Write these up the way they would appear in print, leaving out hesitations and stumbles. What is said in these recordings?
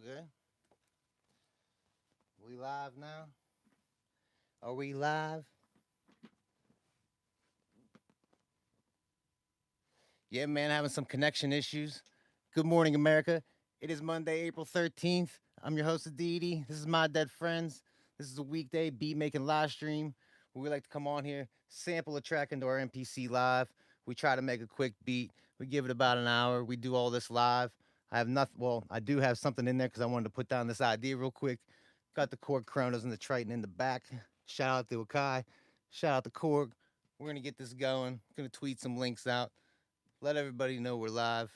good. We live now? Are we live? Yeah, man, having some connection issues. Good morning, America. It is Monday, April 13th. I'm your host, Aditi. This is My Dead Friends. This is a weekday Beatmaking Livestream where we like to come on here, sample a track into our MPC live. We try to make a quick beat. We give it about an hour. We do all this live. I have nothing. Well, I do have something in there because I wanted to put down this idea real quick. Got the Korg Chronos and the Triton in the back. Shout out to AKAI. Shout out to Korg. We're going to get this going. Going to tweet some links out. Let everybody know we're live.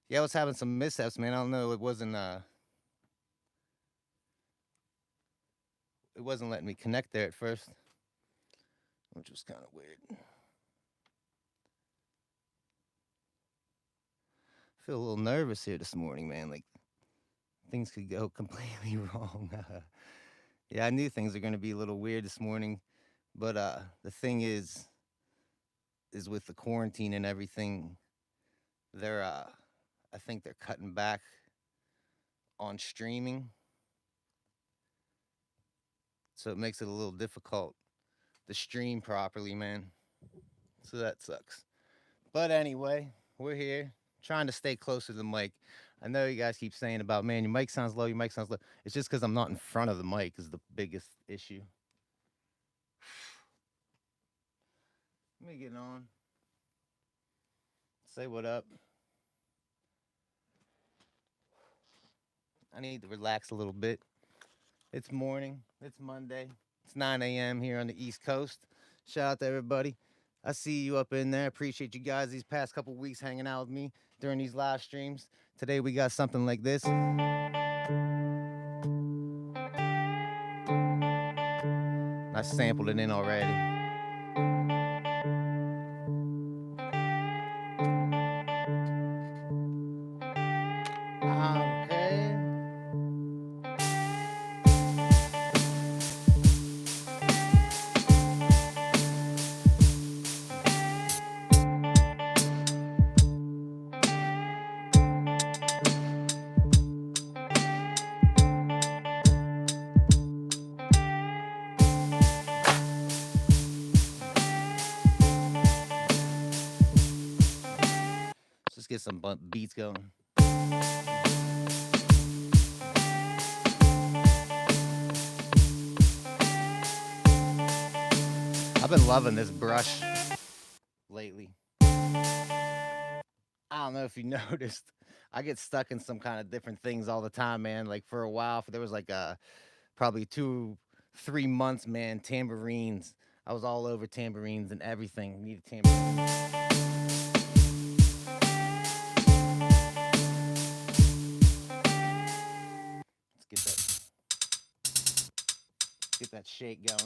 Yeah, I was having some mishaps, man. I don't know. It wasn't letting me connect there at first, which was kind of weird. I feel a little nervous here this morning, man. Like things could go completely wrong. Yeah, I knew things are going to be a little weird this morning, but the thing is with the quarantine and everything, they're I think they're cutting back on streaming, so it makes it a little difficult to stream properly, man. So that sucks. But anyway, we're here trying to stay closer to the mic. I know you guys keep saying about, man, your mic sounds low, your mic sounds low. It's just because I'm not in front of the mic is the biggest issue. Let me get on. Say what up. I need to relax a little bit. It's morning. It's Monday. It's 9 a.m. here on the East Coast. Shout out to everybody. I see you up in there. Appreciate you guys these past couple weeks hanging out with me during these live streams. Today we got something like this. I sampled it in already. Get some beats going. I've been loving this brush lately. I don't know if you noticed. I get stuck in some kind of different things all the time, man. Like for a while, there was like probably 2-3 months, man, tambourines. I was all over tambourines and everything. Needed tambourines. Get that shake going.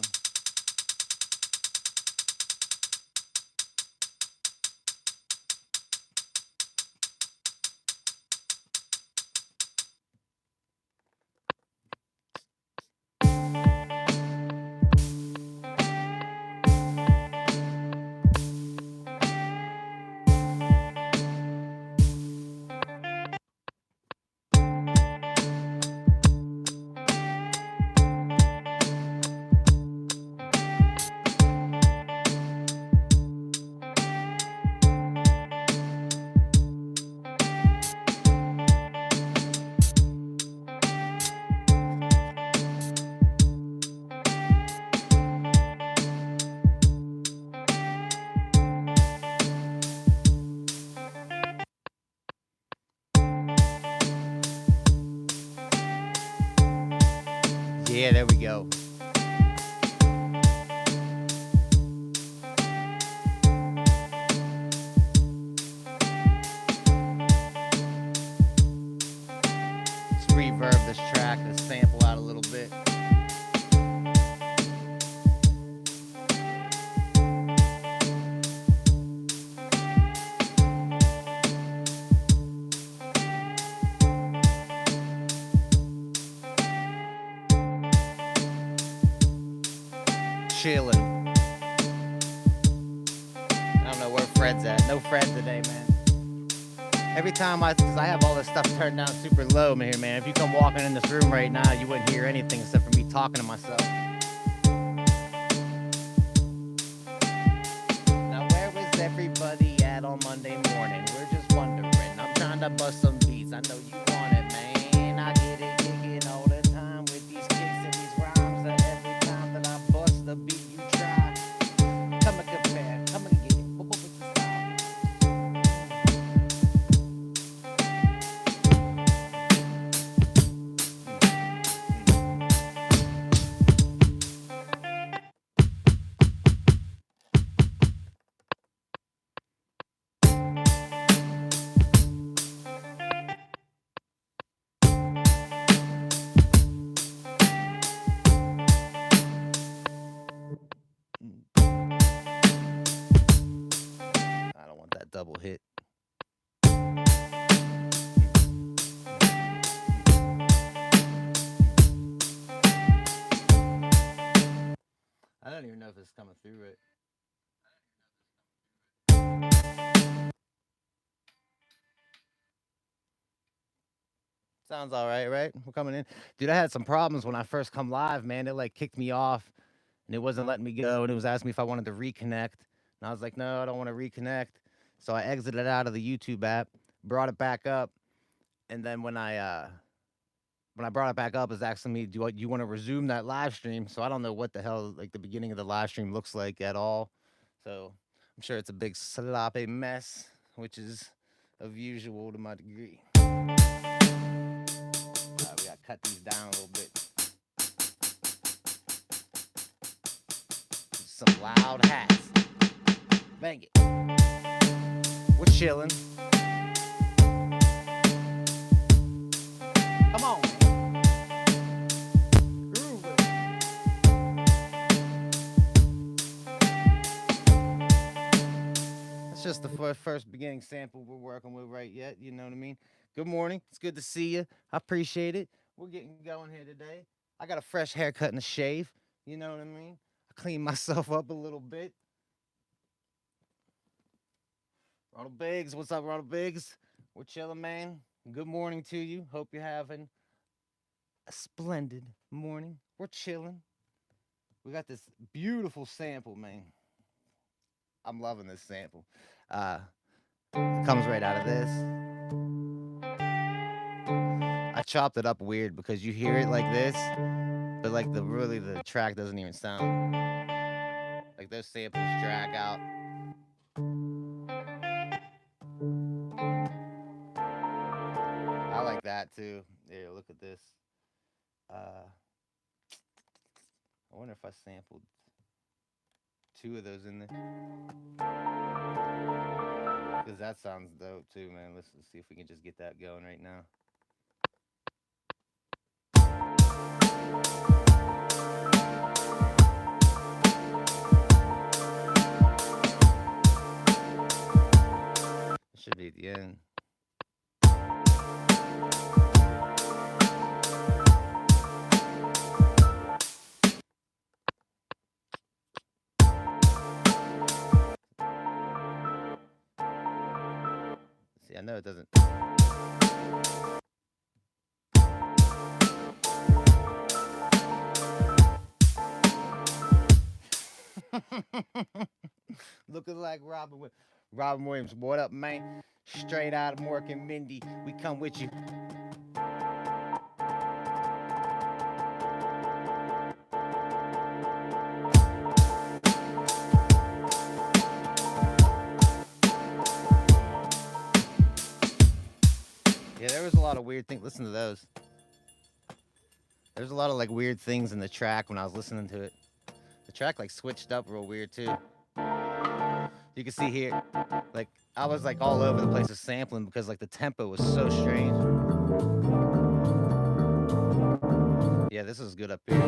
Yeah, there we go. Let's reverb this track, let's sample out a little bit. Chilling. I don't know where Fred's at. No Fred today, man. Every time because I have all this stuff turned down super low here, man. If you come walking in this room right now, you wouldn't hear anything except for me talking to myself. Now, where was everybody at on Monday morning? We're just wondering. I'm trying to bust some beats. I know you want it, man. I get it kicking all the time with these kicks and these rhymes. That every time that I bust the beat, you try. Come and compare. Come and get it. What was the style? I don't want that double hit. I don't even know if it's coming through right. Sounds all right, right? We're coming in. Dude, I had some problems when I first come live, man. It like kicked me off and it wasn't letting me go. And it was asking me if I wanted to reconnect. And I was like, no, I don't want to reconnect. So I exited out of the YouTube app, brought it back up. And then when I brought it back up, it's asking me, do you want to resume that live stream? So I don't know what the hell like the beginning of the live stream looks like at all. So I'm sure it's a big sloppy mess, which is of usual to my degree. We gotta cut these down a little bit. Some loud hats. Bang it. We're chilling. Come on, man. Groove it. That's just the first beginning sample we're working with right yet. You know what I mean? Good morning. It's good to see you. I appreciate it. We're getting going here today. I got a fresh haircut and a shave. You know what I mean? I cleaned myself up a little bit. Ronald Biggs, what's up, Ronald Biggs? We're chilling, man. Good morning to you. Hope you're having a splendid morning. We're chilling. We got this beautiful sample, man. I'm loving this sample. It comes right out of this. I chopped it up weird because you hear it like this, but like the track doesn't even sound. Like those samples drag out. I like that too. Here, look at this. I wonder if I sampled 2 of those in there. Because that sounds dope too, man. Let's see if we can just get that going right now. It should be at the end. See, I know it doesn't. Looking like Robin Williams. What up, man? Straight out of Mork and Mindy. We come with you. Yeah, there was a lot of weird things. Listen to those. There's a lot of like weird things in the track when I was listening to it. The track like switched up real weird too. You can see here, like I was like all over the place of sampling because like the tempo was so strange. Yeah, this is good up here.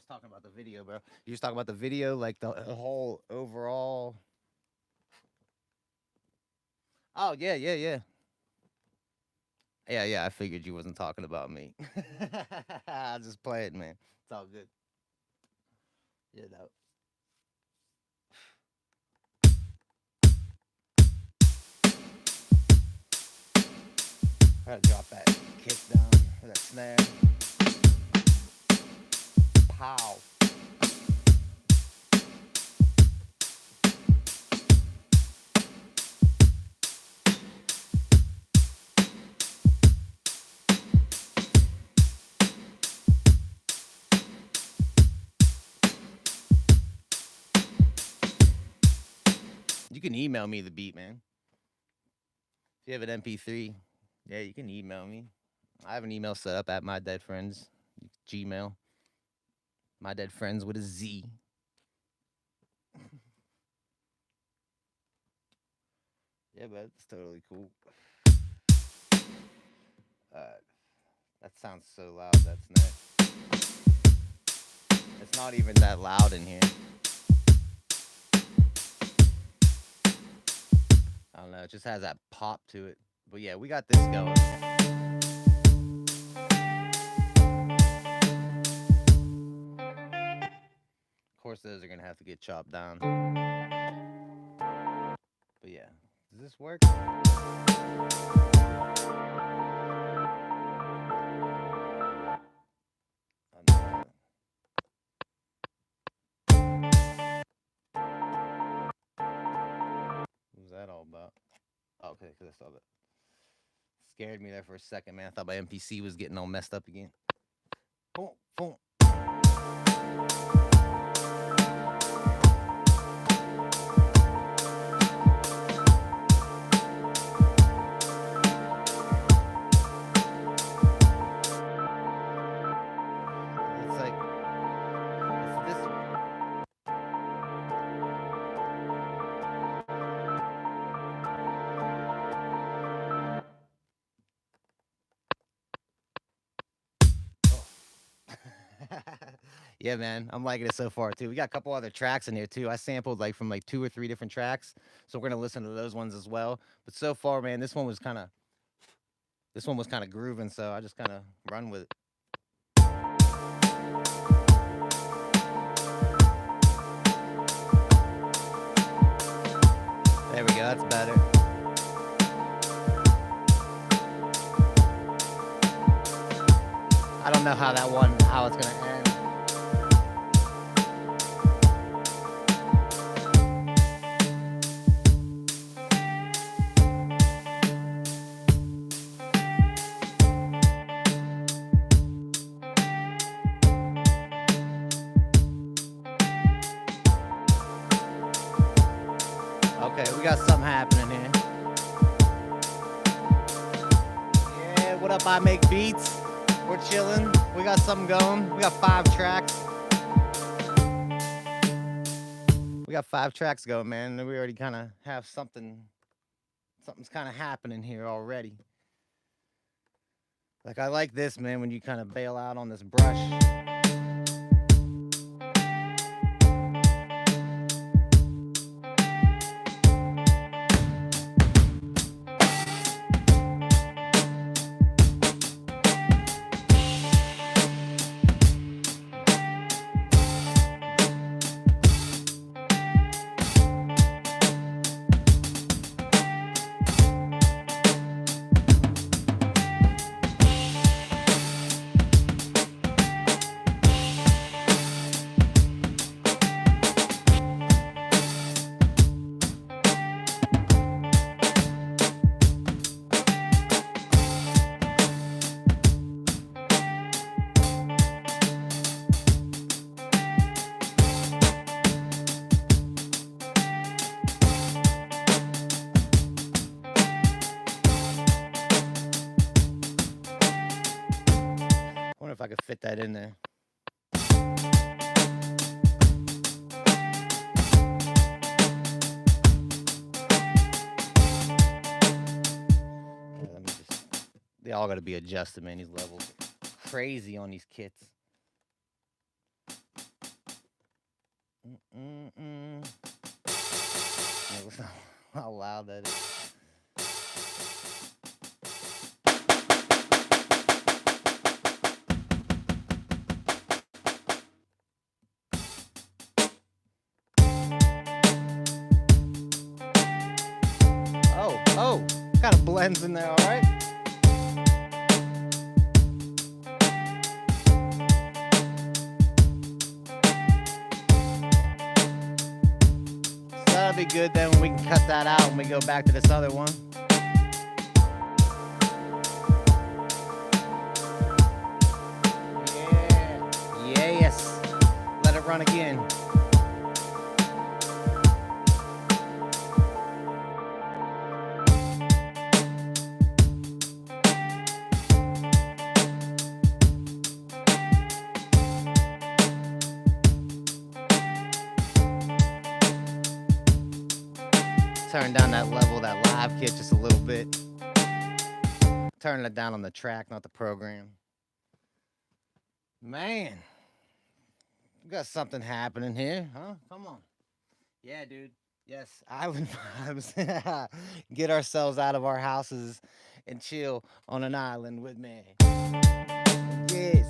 talking about the video, bro. You just talking about the video, like the whole overall. Oh yeah, yeah, yeah. Yeah, I figured you wasn't talking about me. I'll just play it, man. It's all good. Yeah, no. I gotta drop that kick down or that snare. Pow. You can email me the beat, man. If you have an MP3, yeah, you can email me. I have an email set up at MyDeadFriendz, Gmail. MyDeadFriendz with a Z. Yeah, but it's totally cool. That sounds so loud, that's nice. It's not even that loud in here. I don't know, it just has that pop to it. But yeah, we got this going. Of course, those are gonna have to get chopped down. But yeah, does this work? What was that all about? Oh, okay, because I saw that. Scared me there for a second, man. I thought my MPC was getting all messed up again. Boom, boom. Yeah, man, I'm liking it so far too. We got a couple other tracks in here too. I sampled like from like 2 or 3 different tracks, so we're gonna listen to those ones as well. But so far, man, this one was kind of grooving, so I just kind of run with it. There we go. That's better. I don't know how it's gonna end. Okay, we got something happening here. Yeah, what up, I Make Beats? We're chilling. We got something going. We got 5 tracks. We got 5 tracks going, man. We already kind of have something's kind of happening here already. Like, I like this, man, when you kind of bail out on this brush. If I could fit that in there. They all got to be adjusted, man. These levels are crazy on these kits. How loud that is. Oh, kind of blends in there, all right? So that'll be good then when we can cut that out when we go back to this other one. Yeah, yes. Let it run again. Turn down that level, that live kit just a little bit. Turning it down on the track, not the program. Man, we got something happening here, huh? Come on. Yeah, dude. Yes, island vibes. Get ourselves out of our houses and chill on an island with me. Yes.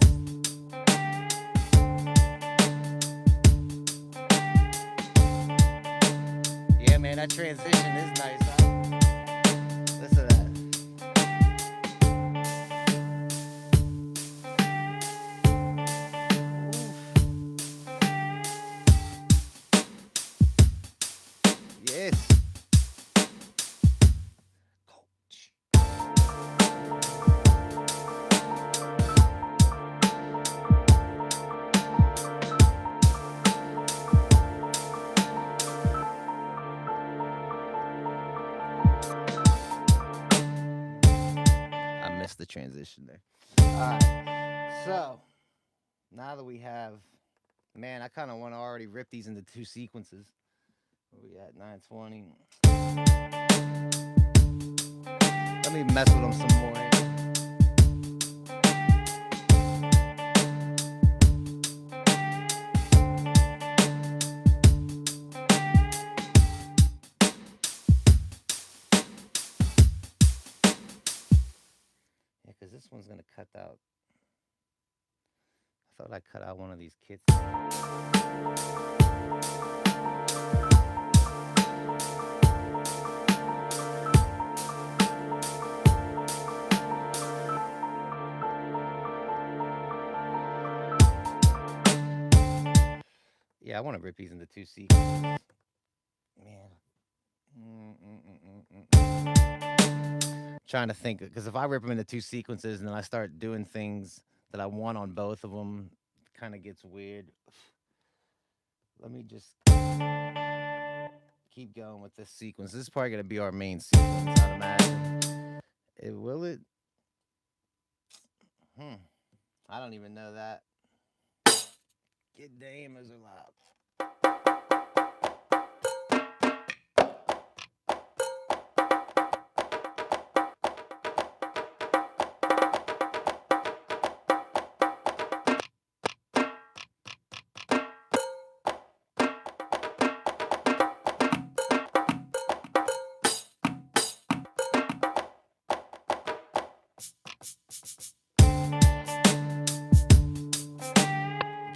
Yeah, man, that transition is nice, huh? Listen to that. Yes. Coach. I missed the transition there. All right. So, now that we have, man, I kind of want to already rip these into two sequences. Where we at? 920. Let me mess with them some more. Yeah, because this one's going to cut out. I thought I cut out one of these kits. Yeah, I want to rip these into two sequences. Man. Trying to think, because if I rip them into two sequences and then I start doing things that I want on both of them, it kind of gets weird. Let me just keep going with this sequence. This is probably going to be our main sequence, I'd imagine. Will it? I don't even know that. Good damn, those are loud.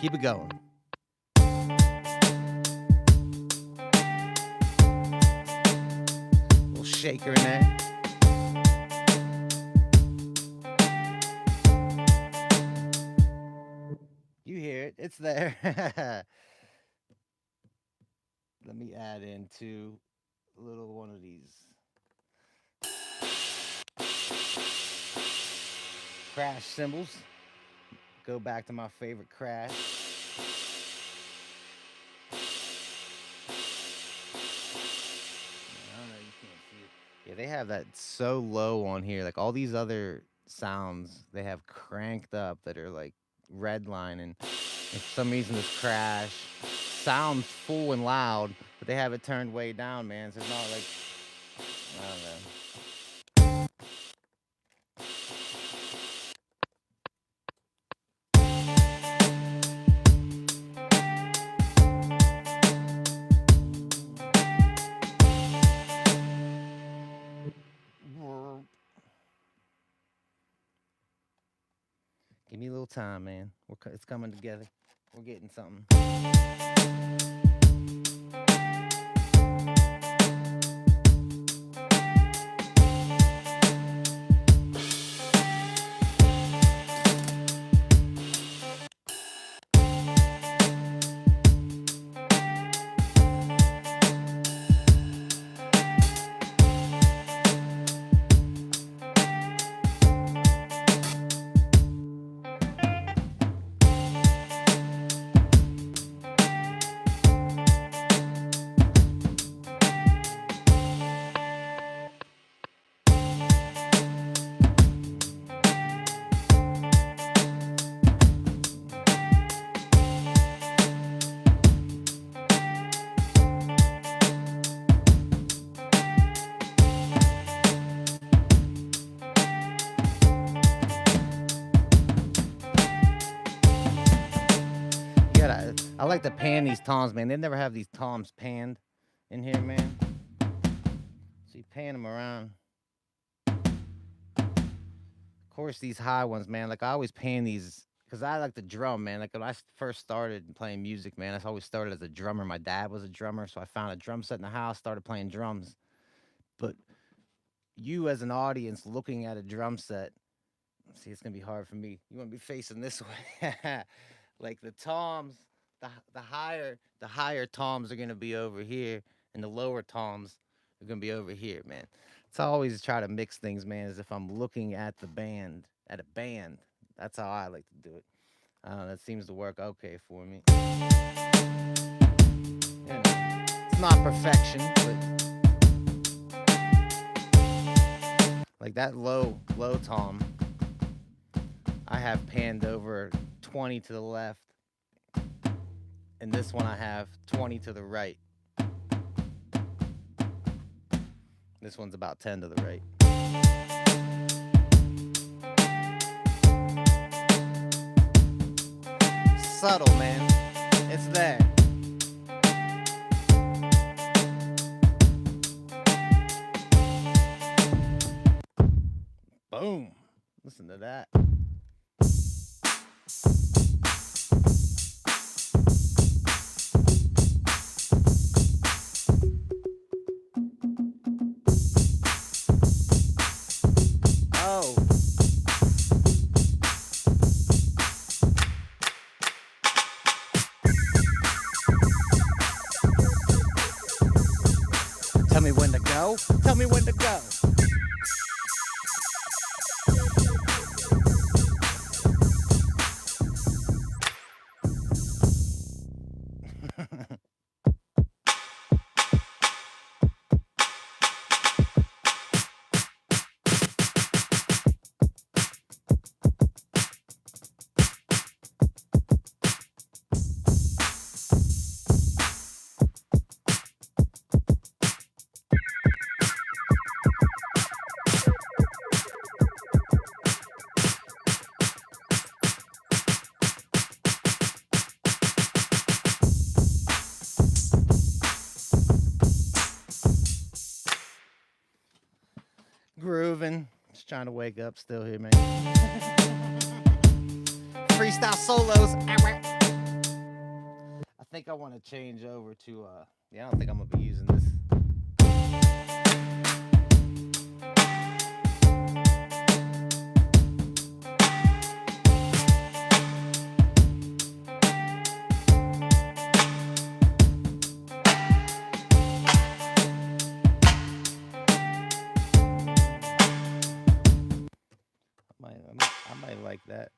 Keep it going. Little shaker in there. You hear it. It's there. Let me add into a little one of these crash cymbals. Go back to my favorite crash. Yeah, they have that so low on here. Like all these other sounds, they have cranked up that are like redline, and for some reason this crash sounds full and loud, but they have it turned way down, man. So it's not like, I don't know. Give me a little time, man. It's coming together. We're getting something. I like to pan these toms, man. They never have these toms panned in here, man. So you pan them around. Of course, these high ones, man. Like I always pan these because I like the drum, man. Like when I first started playing music, man, I always started as a drummer. My dad was a drummer, so I found a drum set in the house, started playing drums. But you, as an audience, looking at a drum set, see, it's gonna be hard for me. You want to be facing this way, like the toms. The higher toms are gonna be over here, and the lower toms are gonna be over here, man. It's always try to mix things, man. As if I'm looking at a band. That's how I like to do it. That seems to work okay for me. You know, it's not perfection, but like that low tom, I have panned over 20 to the left. And this one I have 20 to the right. This one's about 10 to the right. Subtle, man. It's there. Boom. Listen to that. Tell me when to go. Tell me when to go. Grooving. Just trying to wake up still here, man. Freestyle solos. I think I want to change over to, I don't think I'm going to be using this. I might like that.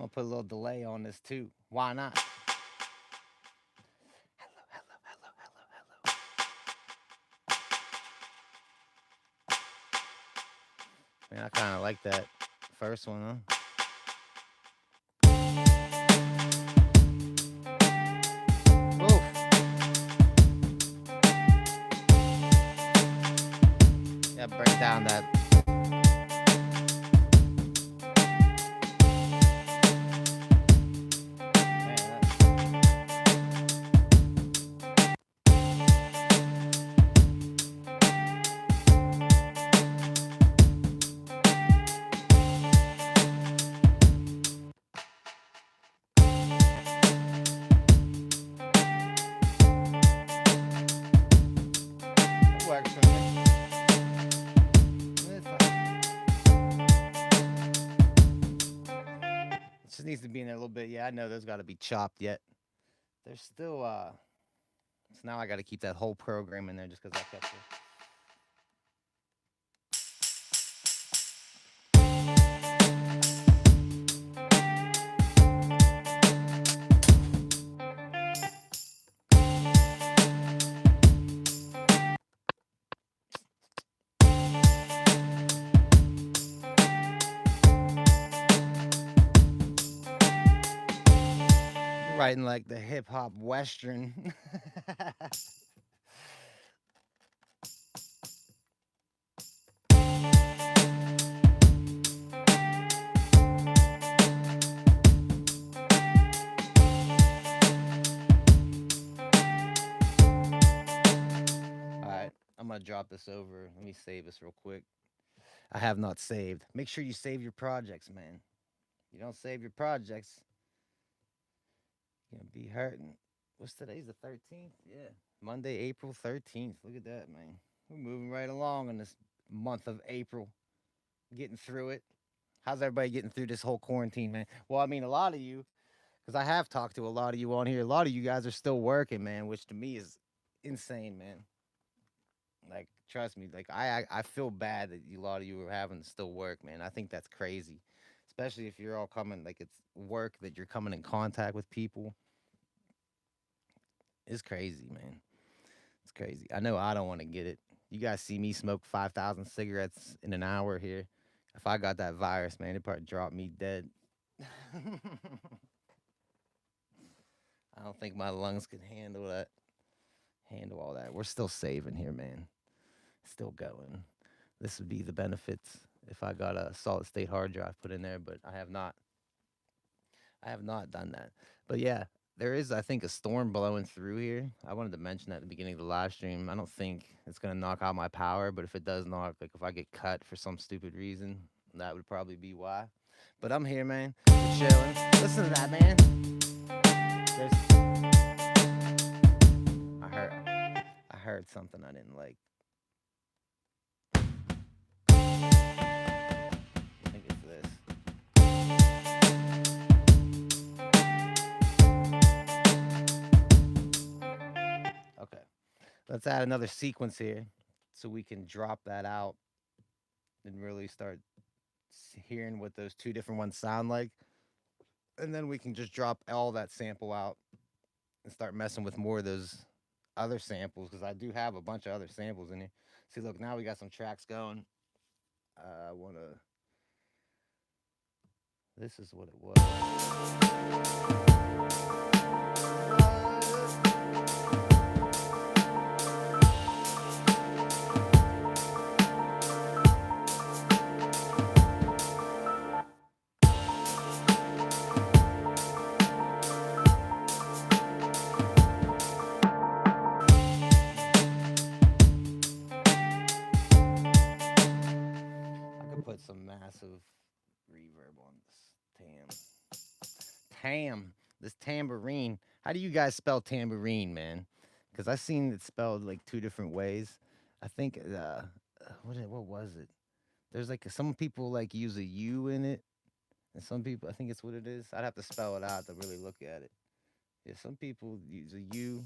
I'm gonna put a little delay on this too. Why not? Hello. Man, I kind of like that first one, huh? found that. Works for me. It just needs to be in there a little bit. Yeah, I know those got to be chopped yet. There's still so now I got to keep that whole program in there just because I kept it. Writing like the hip hop western. Alright, I'm gonna drop this over. Let me save this real quick. I have not saved. Make sure you save your projects, man. You don't save your projects, you're gonna be hurting. What's today's the 13th? Yeah. Monday, April 13th. Look at that, man. We're moving right along in this month of April. Getting through it. How's everybody getting through this whole quarantine, man? Well, I mean, a lot of you, because I have talked to a lot of you on here. A lot of you guys are still working, man, which to me is insane, man. Like, trust me, like I feel bad that a lot of you are having to still work, man. I think that's crazy, especially if you're all coming like it's work that you're coming in contact with people. It's crazy, man. It's crazy. I know I don't want to get it. You guys see me smoke 5,000 cigarettes in an hour here. If I got that virus, man, it'd probably drop me dead. I don't think my lungs can handle that. Handle all that. We're still saving here, man. Still going. This would be the benefits if I got a solid state hard drive put in there, but I have not. I have not done that. But yeah, there is, I think, a storm blowing through here. I wanted to mention that at the beginning of the live stream. I don't think it's gonna knock out my power, but if it does knock, like if I get cut for some stupid reason, that would probably be why. But I'm here, man. We're chilling. Listen to that, man. There's, I heard something I didn't like. I think it's this. Okay. Let's add another sequence here so we can drop that out and really start hearing what those two different ones sound like. And then we can just drop all that sample out and start messing with more of those other samples because I do have a bunch of other samples in here. See, look, now we got some tracks going. I want to. This is what it was. Put some massive reverb on this this tambourine. How do you guys spell tambourine, man? Because I seen it spelled like two different ways. I think what was it? There's like some people like use a U in it, and some people I think it's what it is. I'd have to spell it out to really look at it. Yeah, some people use a U.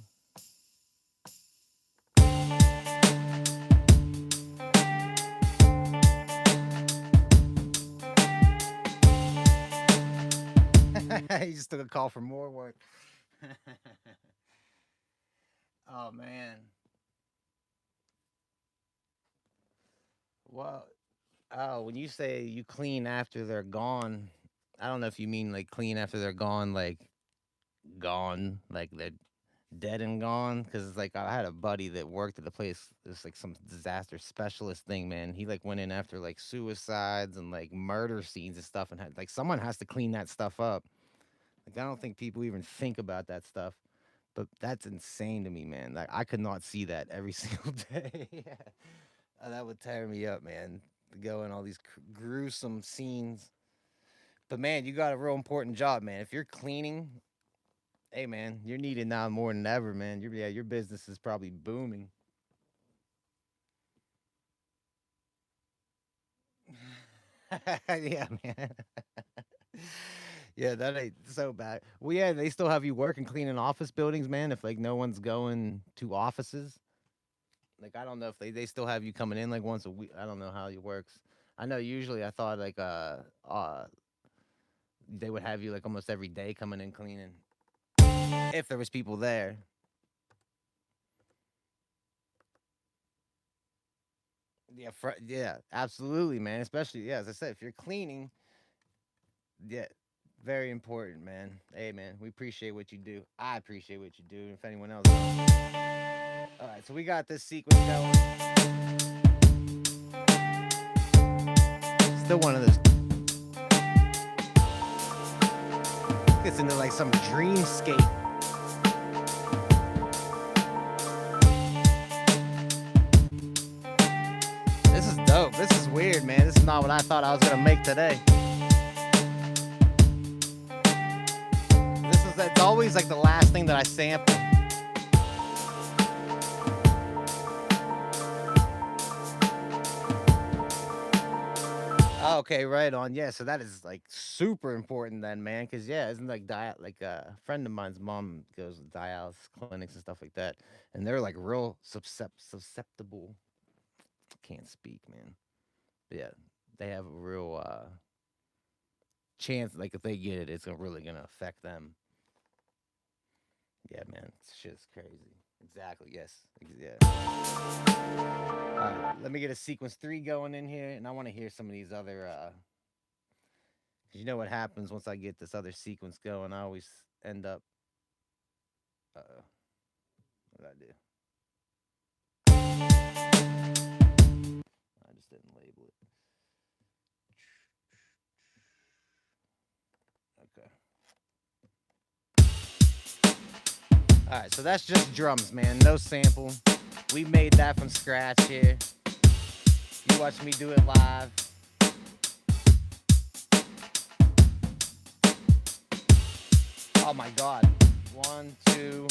He just took a call for more work. Oh man. Well, oh, when you say you clean after they're gone, I don't know if you mean like clean after they're gone, like they're dead and gone. Because like I had a buddy that worked at the place. It's like some disaster specialist thing, man. He like went in after like suicides and like murder scenes and stuff, and had like someone has to clean that stuff up. Like I don't think people even think about that stuff. But that's insane to me, man. Like I could not see that every single day. Yeah. That would tear me up, man. To go in all these gruesome scenes. But man, you got a real important job, man. If you're cleaning, hey man, you're needed now more than ever, man. Your business is probably booming. Yeah, man. Yeah, that ain't so bad. Well, yeah, they still have you working cleaning office buildings, man. If like no one's going to offices, like I don't know if they still have you coming in like once a week. I don't know how it works. I know usually I thought like they would have you like almost every day coming in cleaning if there was people there. Yeah, yeah, absolutely, man. Especially yeah, as I said, if you're cleaning, yeah, very important, man. Hey, man, we appreciate what you do. I appreciate what you do. If anyone else does. All right, so we got this sequence going. Still one of those. Gets into like some dreamscape. This is dope. This is weird, man. This is not what I thought I was gonna make today. It's always like the last thing that I sample. Okay, right on. Yeah, so that is like super important then, man. Cause yeah, isn't like like a friend of mine's mom goes to dialysis clinics and stuff like that, and they're like real susceptible. Can't speak, man. But yeah, they have a real chance. Like if they get it, it's really gonna affect them. Yeah, man, shit's crazy. Exactly. Yes. Yeah. All right, let me get a sequence 3 going in here, and I want to hear some of these other. Cause you know what happens once I get this other sequence going? I always end up. What did I do? I just didn't label it. Okay. All right, so that's just drums, man. No sample. We made that from scratch here. You watch me do it live. Oh my God. 1, 2,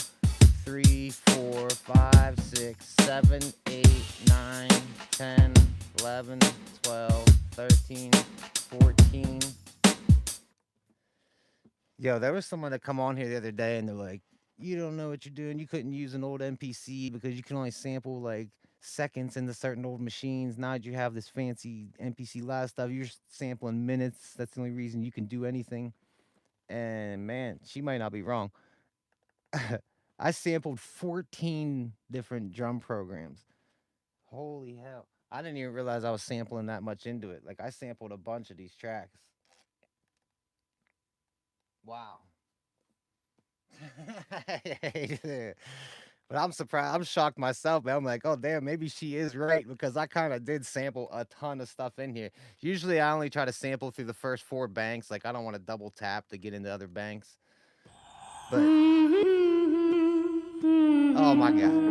3, 4, 5, 6, 7, 8, 9, 10, 11, 12, 13, 14. Yo, there was someone that come on here the other day and they're like, you don't know what you're doing. You couldn't use an old MPC because you can only sample like seconds into certain old machines. Now that you have this fancy MPC live stuff, you're sampling minutes. That's the only reason you can do anything. And man, she might not be wrong. I sampled 14 different drum programs. Holy hell. I didn't even realize I was sampling that much into it. Like I sampled a bunch of these tracks. Wow. But I'm surprised. I'm shocked myself, man. I'm like, oh damn, maybe she is right because I kind of did sample a ton of stuff in here. Usually, I only try to sample through the first 4 banks. Like I don't want to double tap to get into other banks. But oh my God.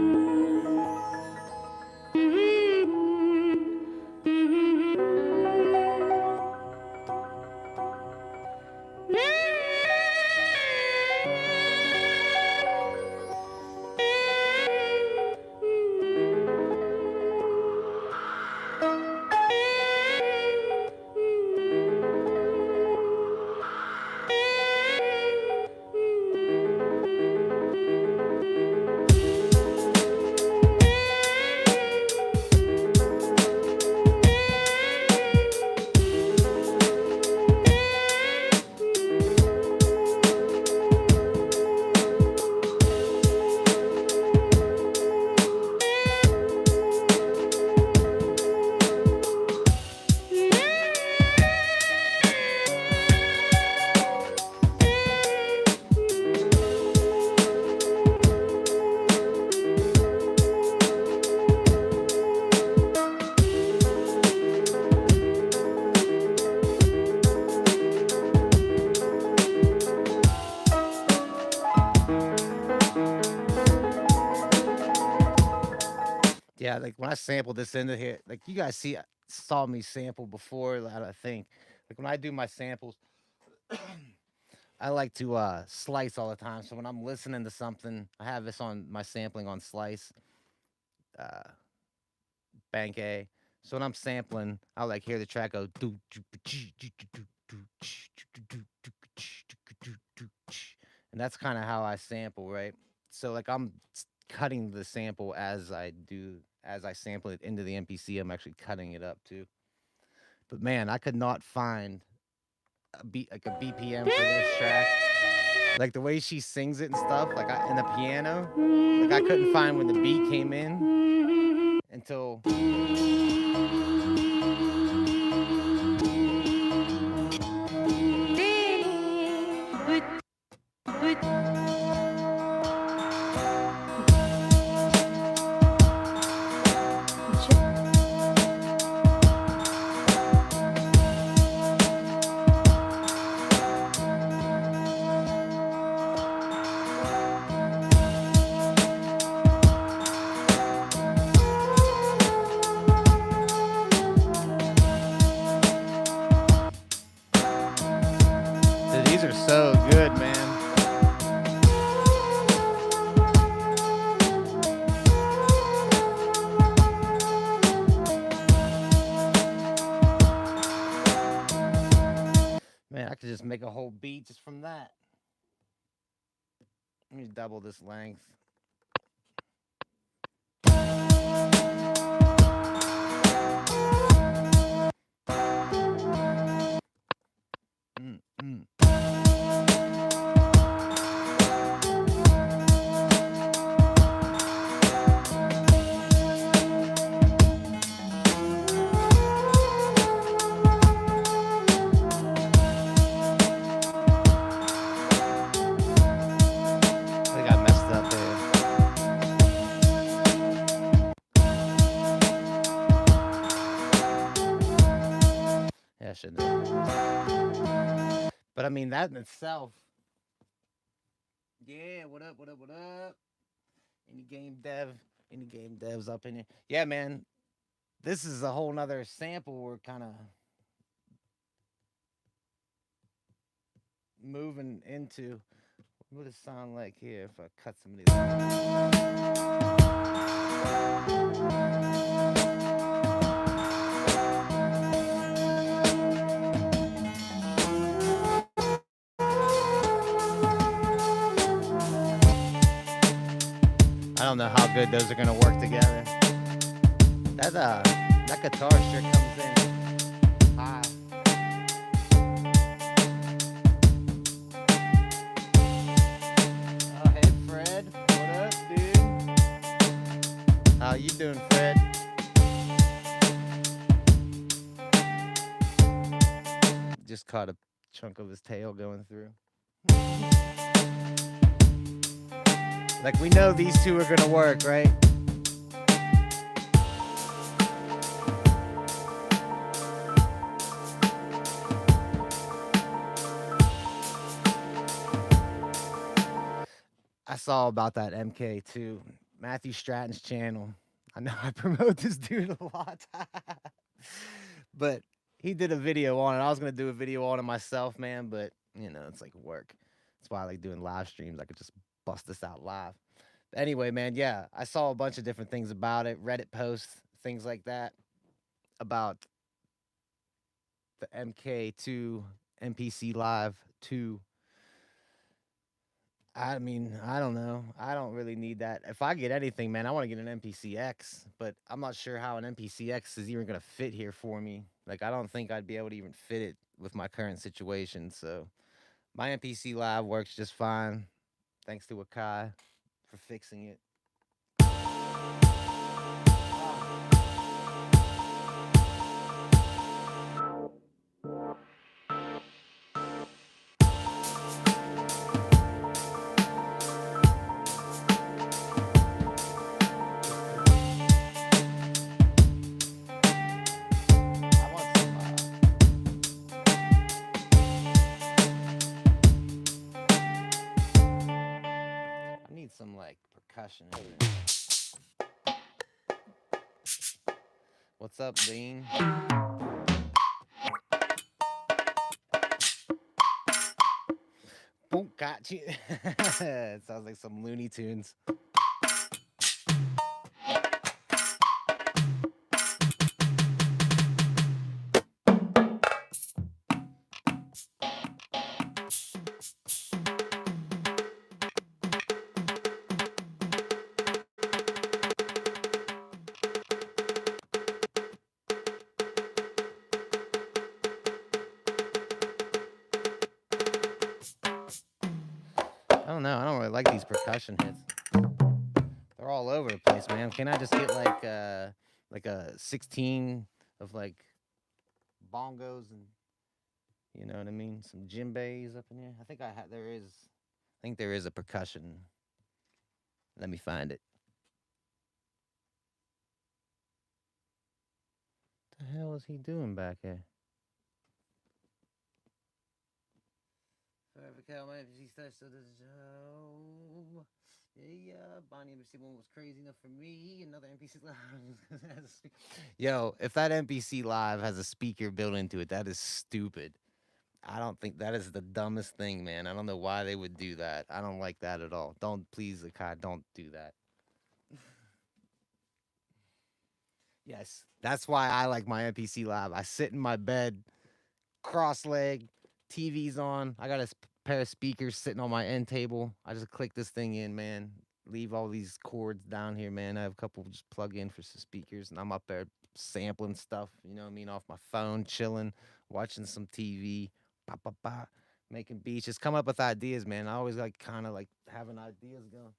Yeah, like when I sampled this into here, like you guys saw me sample before, I think. Like when I do my samples, I like to slice all the time. So when I'm listening to something, I have this on my sampling on slice, uh bank A. So when I'm sampling, I like hear the track go do and that's kind of how I sample, right? So like I'm cutting the sample as I sample it into the MPC. I'm actually cutting it up too. But man, I could not find a BPM for this track. Like the way she sings it and stuff, like in the piano, like I couldn't find when the beat came in until. Dude, these are so good, man. Man, I could just make a whole beat just from that. Let me double this length. I got messed up there. Yeah, I shouldn't have. But I mean, that in itself. Yeah, what up, what up, what up? Any game devs up in here? Yeah, man. This is a whole nother sample we're kind of moving into. What does it sound like here if I cut some of these? I don't know how good those are gonna work together. That guitar sure comes in high. Oh, hey Fred, what up, dude? How you doing, Fred? Just caught a chunk of his tail going through. Like we know these two are gonna work, right? I saw about that MK too. Matthew Stratton's channel. I know I promote this dude a lot. But he did a video on it. I was gonna do a video on it myself, man, but you know, it's like work. That's why I like doing live streams. I could just bust this out live. But anyway, man, yeah, I saw a bunch of different things about it, Reddit posts, things like that, about the MK2 MPC Live 2. I mean, I don't know. I don't really need that. If I get anything, man, I want to get an MPCX, but I'm not sure how an MPCX is even going to fit here for me. Like, I don't think I'd be able to even fit it with my current situation. So, my MPC Live works just fine. Thanks to AKAI for fixing it. Some like percussion in there. What's up, Bean? Boom, got you. It sounds like some Looney Tunes. I don't know. I don't really like these percussion hits. They're all over the place, man. Can I just get like a 16 of like bongos and you know what I mean? Some djembes up in here. I think there is a percussion. Let me find it. What the hell is he doing back here? AKAI MPC starts so this show. Yeah, Bonnie MPC one was crazy enough for me. Another MPC live. Yo, if that MPC live has a speaker built into it, that is stupid. I don't think that is the dumbest thing, man. I don't know why they would do that. I don't like that at all. Don't please, AKAI, don't do that. Yes, that's why I like my MPC live. I sit in my bed, cross leg, TV's on. I got a pair of speakers sitting on my end table. I just click this thing in, man. Leave all these cords down here, man. I have a couple just plug in for some speakers, and I'm up there sampling stuff. You know what I mean? Off my phone, chilling, watching some TV, ba ba ba, making beats. Just come up with ideas, man. I always like kind of like having ideas going.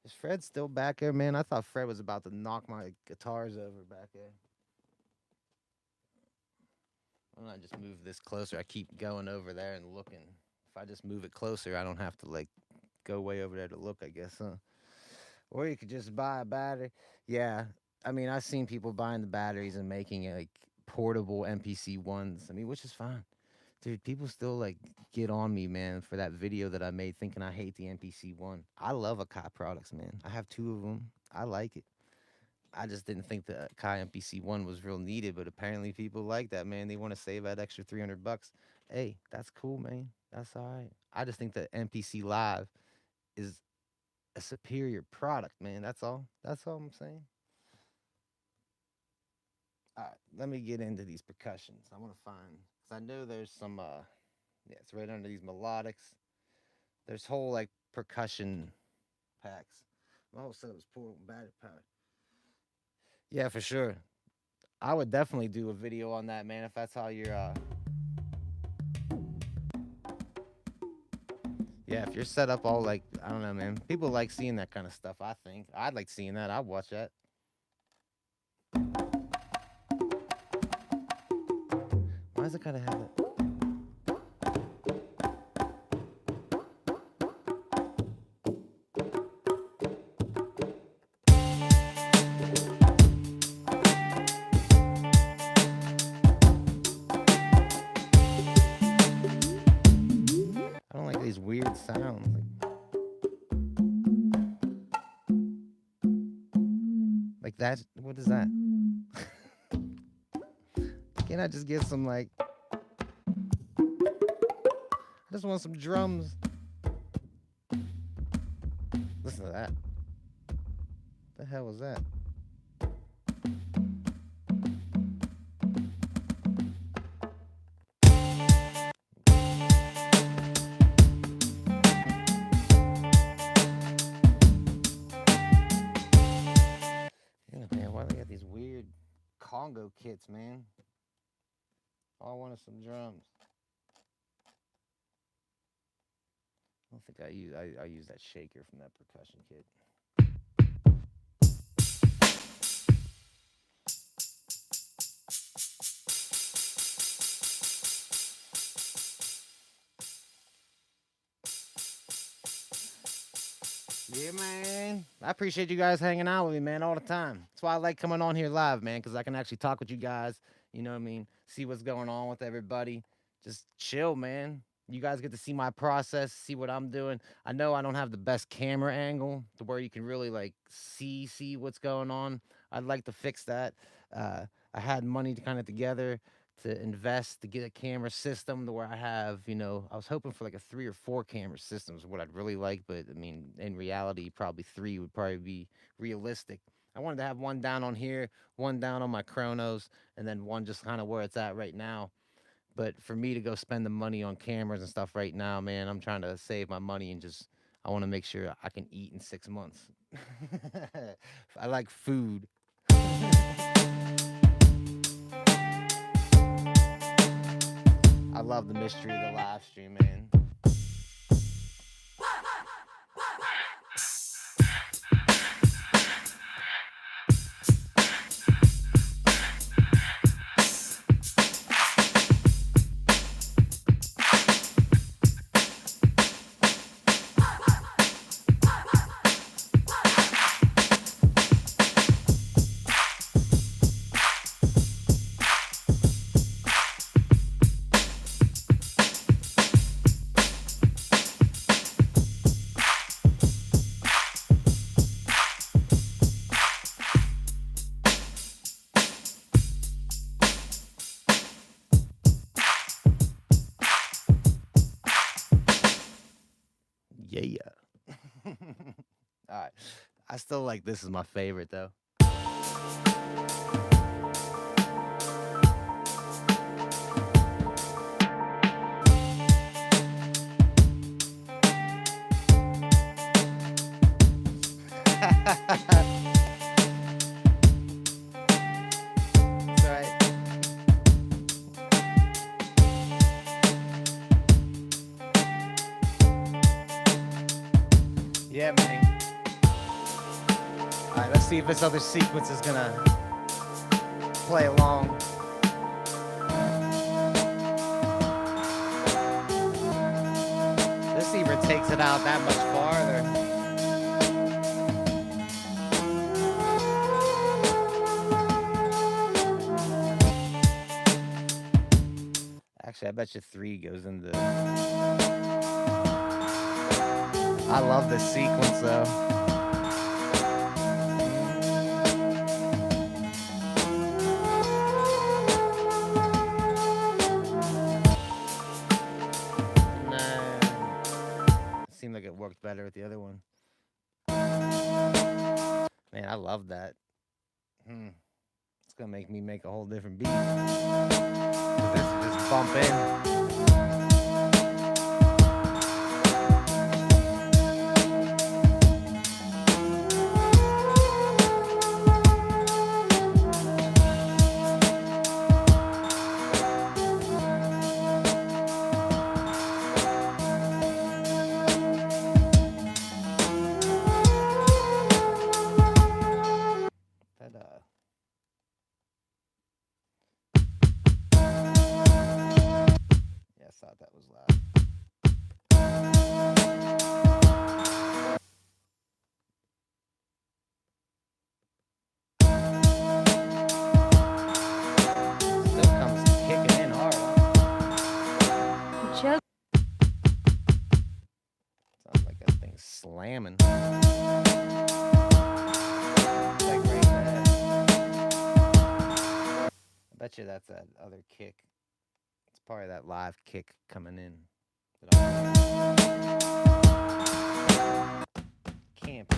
Is Fred still back there, man? I thought Fred was about to knock my guitars over back there. Why don't I just move this closer? I keep going over there and looking. If I just move it closer, I don't have to like go way over there to look, I guess, huh? Or you could just buy a battery. Yeah. I mean, I've seen people buying the batteries and making like portable MPC ones. I mean, which is fine. Dude, people still like get on me, man, for that video that I made thinking I hate the MPC one. I love AKAI products, man. I have 2 of them. I like it. I just didn't think the AKAI MPC one was real needed, but apparently people like that, man. They want to save that extra $300. Hey, that's cool, man. That's all right. I just think the MPC Live is a superior product, man. That's all. That's all I'm saying. All right, let me get into these percussions. I want to find, because I know there's some, yeah, it's right under these melodics. There's whole like percussion packs. My whole setup is portable battery powered. Yeah, for sure. I would definitely do a video on that, man, if that's how you're yeah, if you're set up all like I don't know, man. People like seeing that kind of stuff, I think. I'd like seeing that. I'd watch that. Why does it kind of have it? I don't like these weird sounds. Like that. What is that? Can't I just get some like? I just want some drums. Listen to that. The hell was that? Yeah, man, why they got these weird Congo kits, man? All I want is some drums. I don't think I use that shaker from that percussion kit. Yeah, man. I appreciate you guys hanging out with me, man, all the time. That's why I like coming on here live, man, because I can actually talk with you guys. You know what I mean? See what's going on with everybody. Just chill, man. You guys get to see my process, see what I'm doing. I know I don't have the best camera angle to where you can really like see what's going on. I'd like to fix that. I had money to kind of together to invest to get a camera system to where I have, I was hoping for like a 3 or 4 camera systems, what I'd really like, but I mean, in reality, probably 3 would probably be realistic. I wanted to have one down on here, one down on my Chronos, and then one just kind of where it's at right now. But for me to go spend the money on cameras and stuff right now, man, I'm trying to save my money and just I want to make sure I can eat in 6 months. I like food. I love the mystery of the live stream, man. Yeah. All right. I still like this is my favorite though. That's right. Yeah, man. All right, let's see if this other sequence is gonna play along. Let's see if it takes it out that much farther. Actually, I bet you 3 goes into. I love this sequence though. Seemed like it worked better with the other one. Man, I love that. It's gonna make me make a whole different beat. This is just bump in. Yeah, I thought that was loud. Still comes kicking in hard, huh? Sounds like that thing's slamming. Like right there. I bet you that's that other kick. It's probably that live kick coming in. Can't be.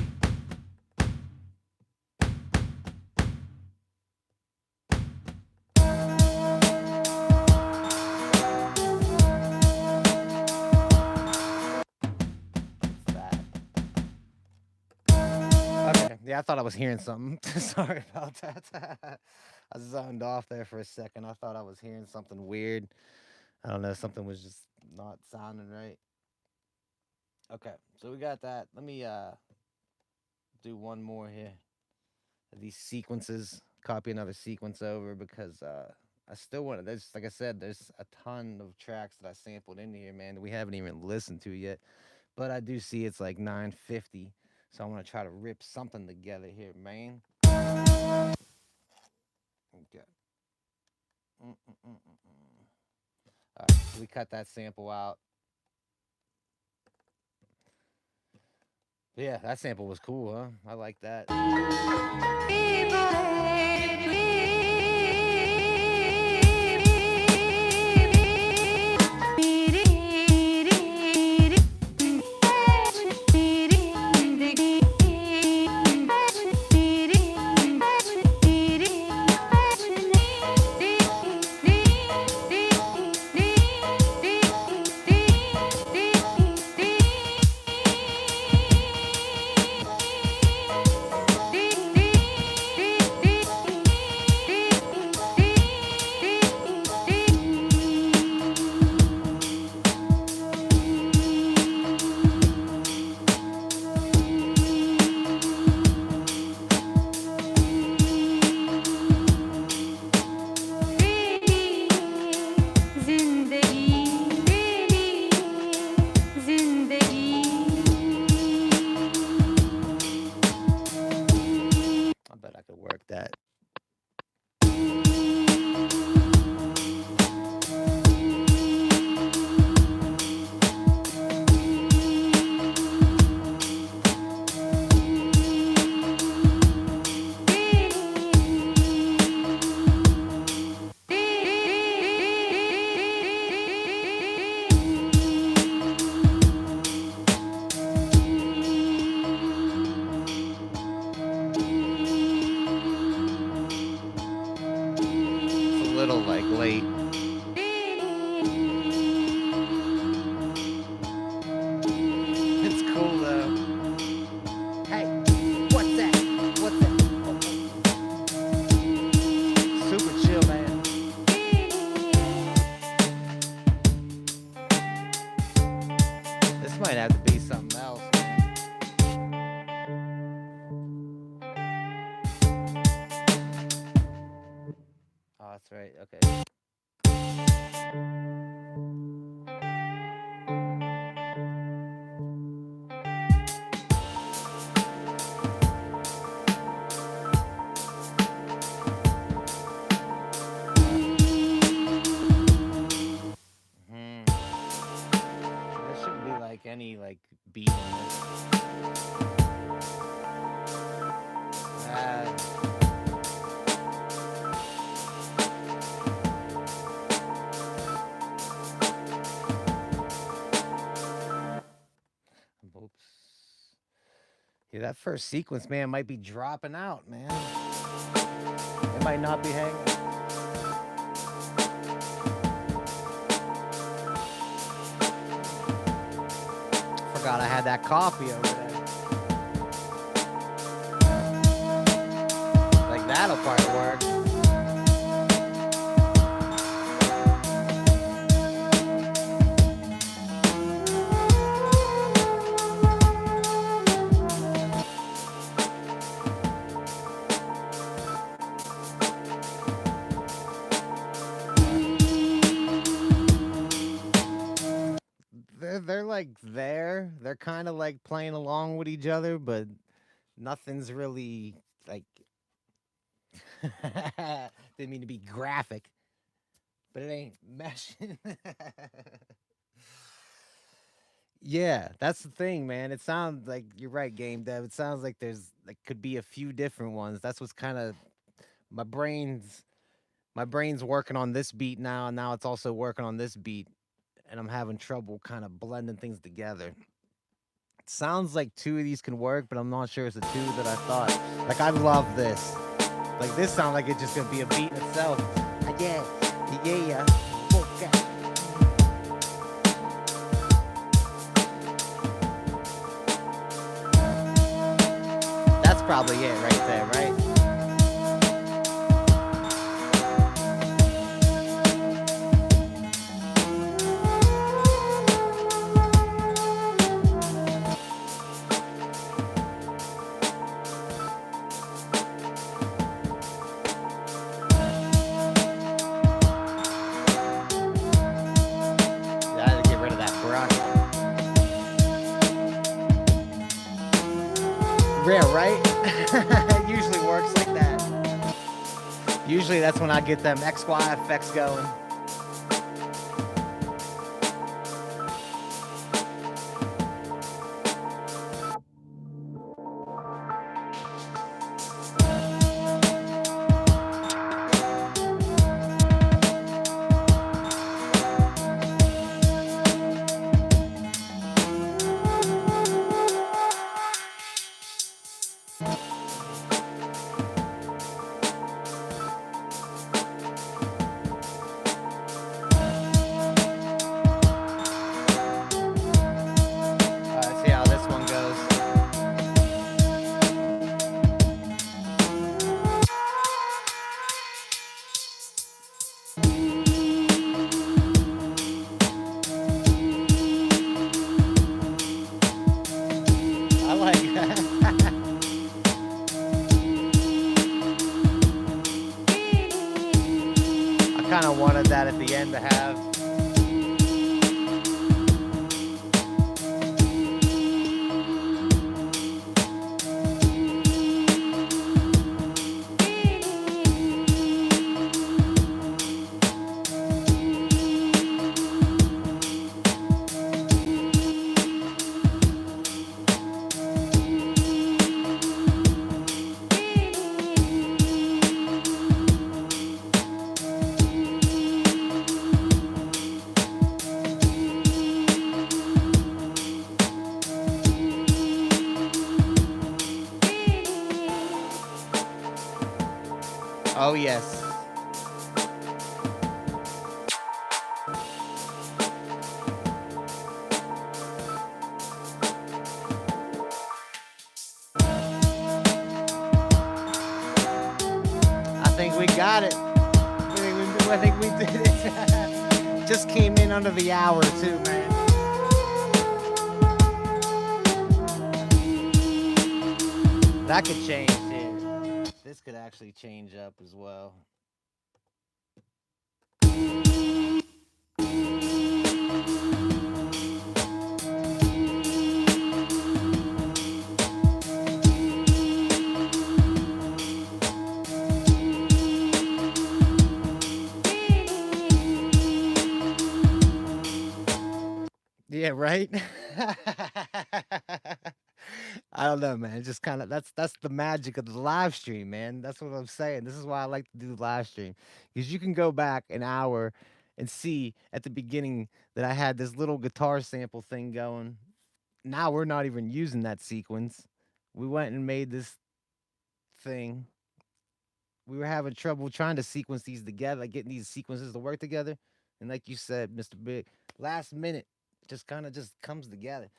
Okay, yeah, I thought I was hearing something. Sorry about that. I zoned off there for a second. I thought I was hearing something weird. I don't know, something was just not sounding right. Okay, so we got that. Let me do one more here. These sequences, copy another sequence over because I still want to. There's, like I said, there's a ton of tracks that I sampled in here, man, that we haven't even listened to yet. But I do see it's like 9:50, so I want to try to rip something together here, man. Okay. All right, so we cut that sample out. Yeah, that sample was cool, huh? I like that. I bet I could work that. It's a little like late. It's cool though. Hey, what's that? What's that? Super chill, man. This might have to be something else. Oh, that's right. Okay. There shouldn't be like any like beat in this. Oops. Yeah, that first sequence, man, might be dropping out, man. It might not be hanging. Forgot I had that coffee over there. Like that'll probably work. They're like there. They're kind of like playing along with each other, but nothing's really like. Didn't mean to be graphic, but it ain't meshing. Yeah, that's the thing, man. It sounds like you're right, game dev. It sounds like there's like could be a few different ones. That's what's kind of my brain's working on this beat now, and now it's also working on this beat, and I'm having trouble kind of blending things together. It sounds like two of these can work, but I'm not sure it's the two that I thought. Like I love this. Like this sounds like it's just gonna be a beat in itself. Yeah. Okay. That's probably it right there, right? Yeah, right? It usually works like that. Usually that's when I get them XY effects going. Oh, yes. I think we got it. I think we did it. Just came in under the hour, too, man. That could change here. This could actually change up as well. Yeah, right? I don't know, man. Just kind of that's the magic of the live stream, man. That's what I'm saying. This is why I like to do the live stream. Because you can go back an hour and see at the beginning that I had this little guitar sample thing going. Now we're not even using that sequence. We went and made this thing. We were having trouble trying to sequence these together, like getting these sequences to work together. And like you said, Mr. Big, last minute just kind of just comes together.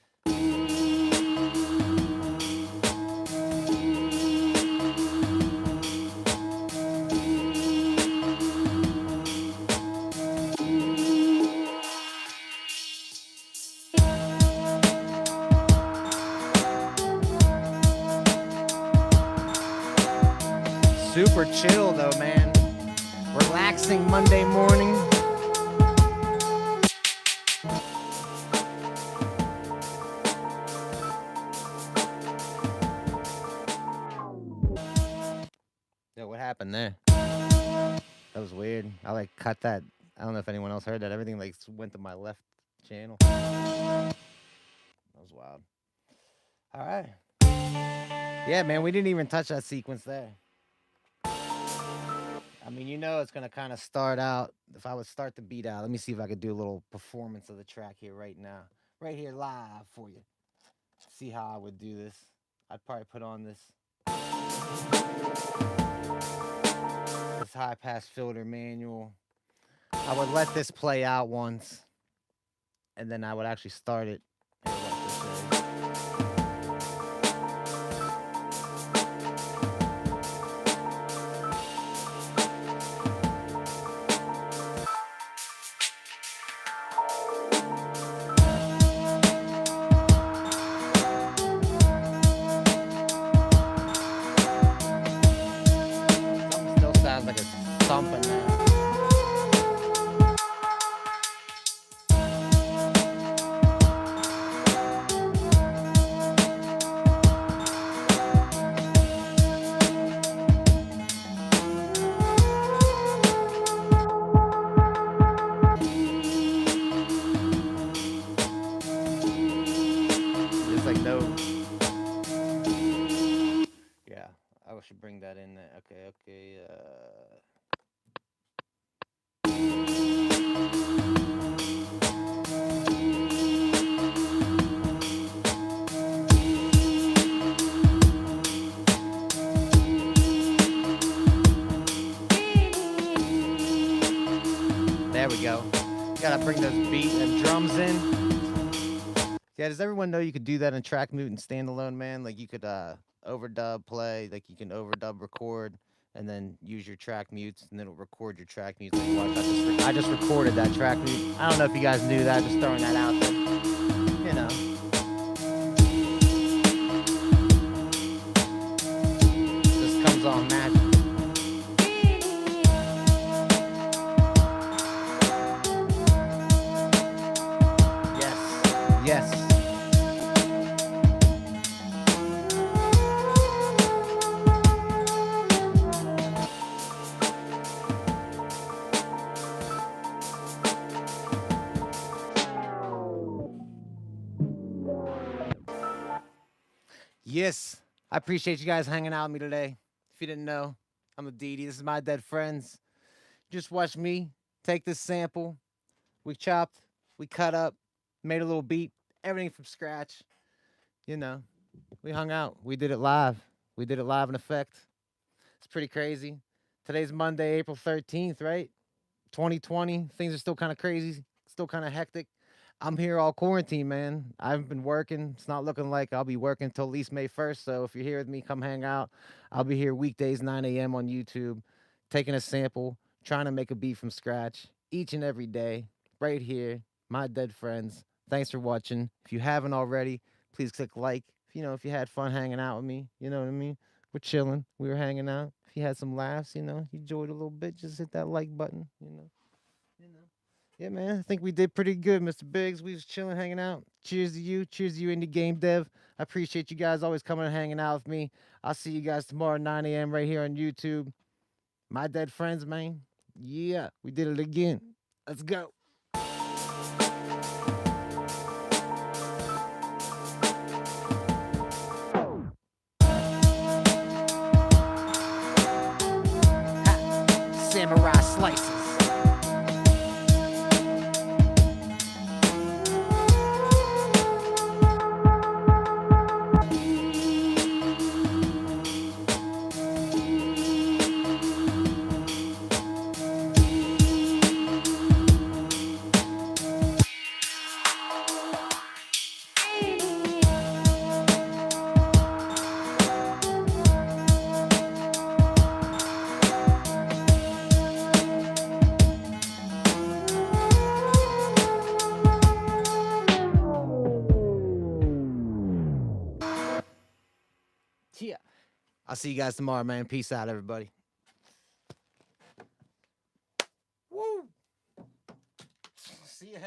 Super chill though, man. Relaxing Monday morning. Yo, what happened there? That was weird. I like cut that. I don't know if anyone else heard that. Everything like went to my left channel. That was wild. All right. Yeah, man, we didn't even touch that sequence there. I mean, you know, it's gonna kind of start out. If I would start the beat out, let me see if I could do a little performance of the track here right now, right here live for you. See how I would do this. I'd probably put on this high pass filter manual. I would let this play out once, and then I would actually start it. Like a thumping now. Just like no. Yeah, I should bring that in there. Okay. There we go. Gotta bring those beat and drums in. Yeah, does everyone know you could do that in track mute and standalone, man? Like you could overdub play, like you can overdub record and then use your track mutes and then it'll record your track mutes. Like, watch, I just recorded that track mute. I don't know if you guys knew that, just throwing that out there. You know. Just comes on magic. Yes. Yes. I appreciate you guys hanging out with me today. If you didn't know, I'm a DD. This is my dead friends. Just watch me take this sample. We chopped, we cut up, made a little beat, everything from scratch. You know, we hung out. We did it live. We did it live in effect. It's pretty crazy. Today's Monday, April 13th, right? 2020. Things are still kind of crazy, still kind of hectic. I'm here all quarantine, man. I haven't been working. It's not looking like I'll be working until at least May 1st. So if you're here with me, come hang out. I'll be here weekdays, 9 a.m. on YouTube, taking a sample, trying to make a beat from scratch each and every day, right here. My dead friends. Thanks for watching. If you haven't already, please click like. If you had fun hanging out with me, you know what I mean? We're chilling. We were hanging out. If you had some laughs, you enjoyed a little bit, just hit that like button. You know. Yeah, man. I think we did pretty good, Mr. Biggs. We was chilling, hanging out. Cheers to you. Cheers to you, indie game dev. I appreciate you guys always coming and hanging out with me. I'll see you guys tomorrow at 9 a.m. right here on YouTube. My dead friends, man. Yeah, we did it again. Let's go. Ha. Samurai slices. Yeah. I'll see you guys tomorrow, man. Peace out, everybody. Woo! See you.